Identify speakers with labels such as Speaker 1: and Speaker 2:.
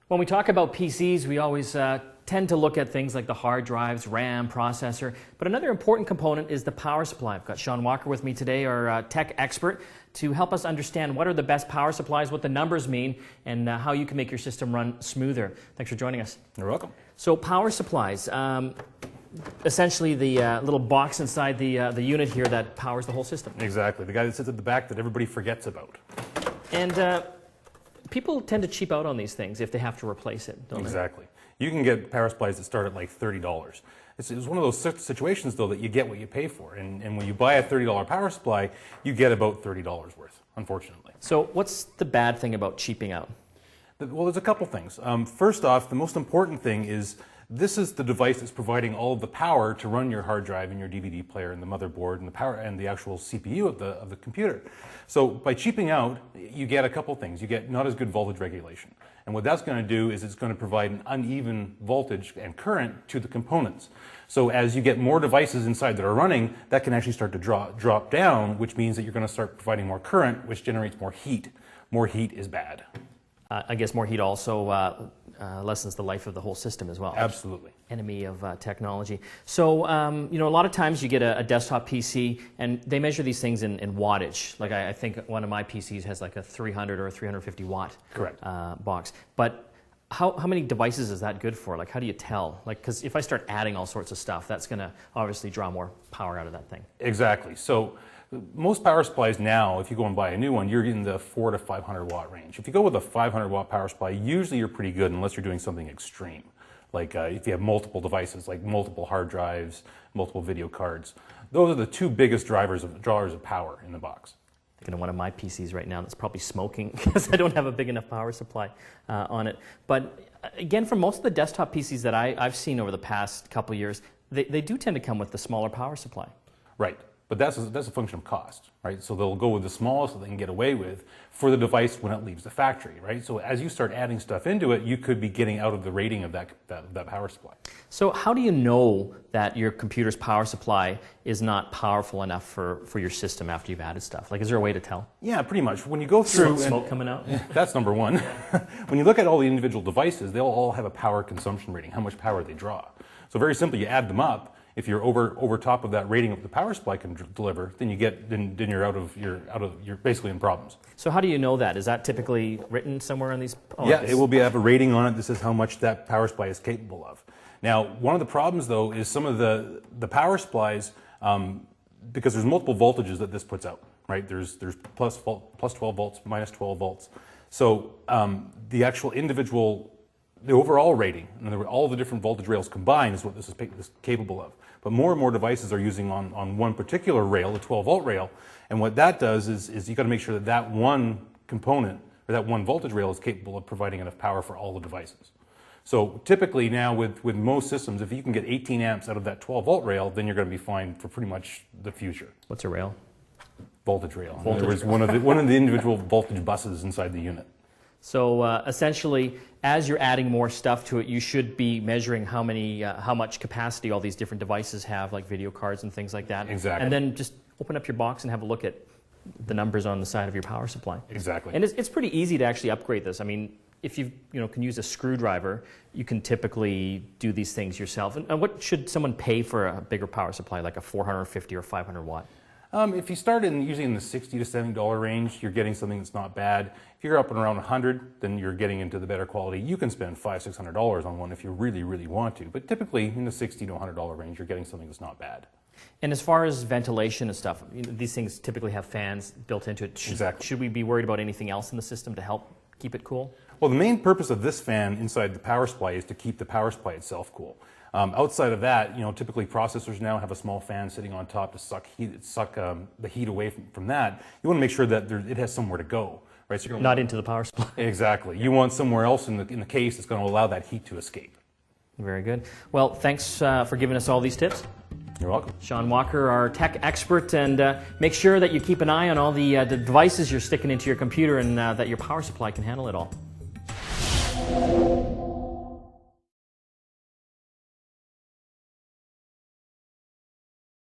Speaker 1: When we talk about PCs, we always tend to look at things like the hard drives, RAM, processor, but another important component is the power supply. I've got Sean Walker with me today, our tech expert, to help us understand what are the best power supplies, what the numbers mean, and how you can make your system run smoother. Thanks for joining us.
Speaker 2: You're welcome.
Speaker 1: So power supplies, essentially the little box inside the unit here that powers the whole system.
Speaker 2: Exactly, the guy that sits at the back that everybody forgets about.
Speaker 1: And people tend to cheap out on these things if they have to replace it, don't they?
Speaker 2: Exactly. You can get power supplies that start at like $30. It's one of those situations, though, that you get what you pay for. And when you buy a $30 power supply, you get about $30 worth, unfortunately.
Speaker 1: So what's the bad thing about cheaping out?
Speaker 2: Well, there's a couple things. First off, the most important thing is this is the device that's providing all of the power to run your hard drive and your DVD player and the motherboard and the power and the actual CPU of the computer. So by cheaping out, you get a couple things. You get not as good voltage regulation. And what that's going to do is it's going to provide an uneven voltage and current to the components. So as you get more devices inside that are running, that can actually start to drop down, which means that you're going to start providing more current, which generates more heat. More heat is bad.
Speaker 1: I guess more heat also lessens the life of the whole system as well.
Speaker 2: Absolutely.
Speaker 1: Enemy of technology. So, you know, a lot of times you get a desktop PC and they measure these things in wattage. Like I think one of my PCs has like a 300 or a 350 watt
Speaker 2: Correct.
Speaker 1: Box. But how many devices is that good for? Like, how do you tell? Like, because if I start adding all sorts of stuff, that's going to obviously draw more power out of that thing.
Speaker 2: Exactly. So most power supplies now, if you go and buy a new one, you're in the 400 to 500 watt range. If you go with a 500 watt power supply, usually you're pretty good unless you're doing something extreme. Like if you have multiple devices, like multiple hard drives, multiple video cards. Those are the two biggest drawers of power in the box.
Speaker 1: Thinking of one of my PCs right now that's probably smoking because I don't have a big enough power supply on it. But again, for most of the desktop PCs that I've seen over the past couple of years, they do tend to come with the smaller power supply.
Speaker 2: Right. But that's a function of cost, right? So they'll go with the smallest that they can get away with for the device when it leaves the factory, right? So as you start adding stuff into it, you could be getting out of the rating of that power supply.
Speaker 1: So how do you know that your computer's power supply is not powerful enough for your system after you've added stuff? Like, is there a way to tell?
Speaker 2: Yeah, pretty much. When you go through...
Speaker 1: Smoke coming out?
Speaker 2: That's number one. When you look at all the individual devices, they'll all have a power consumption rating, how much power they draw. So very simply, you add them up. If you're over top of that rating of the power supply can deliver, then you're basically in problems.
Speaker 1: So how do you know that? Is that typically written somewhere on these? Oh,
Speaker 2: yeah, it will have a rating on it. This is how much that power supply is capable of. Now, one of the problems though is some of the power supplies, because there's multiple voltages that this puts out, right? There's plus 12 volts, minus 12 volts. So the actual the overall rating, in other words, all the different voltage rails combined is what this is capable of. But more and more devices are using on one particular rail, the 12-volt rail, and what that does is you got to make sure that one component, or that one voltage rail is capable of providing enough power for all the devices. So typically now with most systems, if you can get 18 amps out of that 12-volt rail, then you're going to be fine for pretty much the future.
Speaker 1: What's a rail?
Speaker 2: Voltage rail. In other words, one of the individual voltage buses inside the unit.
Speaker 1: So essentially, as you're adding more stuff to it, you should be measuring how much capacity all these different devices have, like video cards and things like that.
Speaker 2: Exactly.
Speaker 1: And then just open up your box and have a look at the numbers on the side of your power supply.
Speaker 2: Exactly.
Speaker 1: And it's pretty easy to actually upgrade this. I mean, if you can use a screwdriver, you can typically do these things yourself. And what should someone pay for a bigger power supply, like a 450 or 500 watt?
Speaker 2: If you start usually in the $60 to $70 range, you're getting something that's not bad. If you're up and around 100, then you're getting into the better quality. You can spend $500, $600 on one if you really, really want to. But typically, in the $60 to $100 range, you're getting something that's not bad.
Speaker 1: And as far as ventilation and stuff, these things typically have fans built into it.
Speaker 2: Exactly.
Speaker 1: Should we be worried about anything else in the system to help keep it cool?
Speaker 2: Well, the main purpose of this fan inside the power supply is to keep the power supply itself cool. Outside of that, typically processors now have a small fan sitting on top to suck the heat away from that. You want to make sure that it has somewhere to go, right? So
Speaker 1: not into the power supply.
Speaker 2: Exactly. You want somewhere else in the case that's going to allow that heat to escape.
Speaker 1: Very good. Well, thanks for giving us all these tips.
Speaker 2: You're welcome.
Speaker 1: Sean Walker, our tech expert, and make sure that you keep an eye on all the devices you're sticking into your computer and that your power supply can handle it all.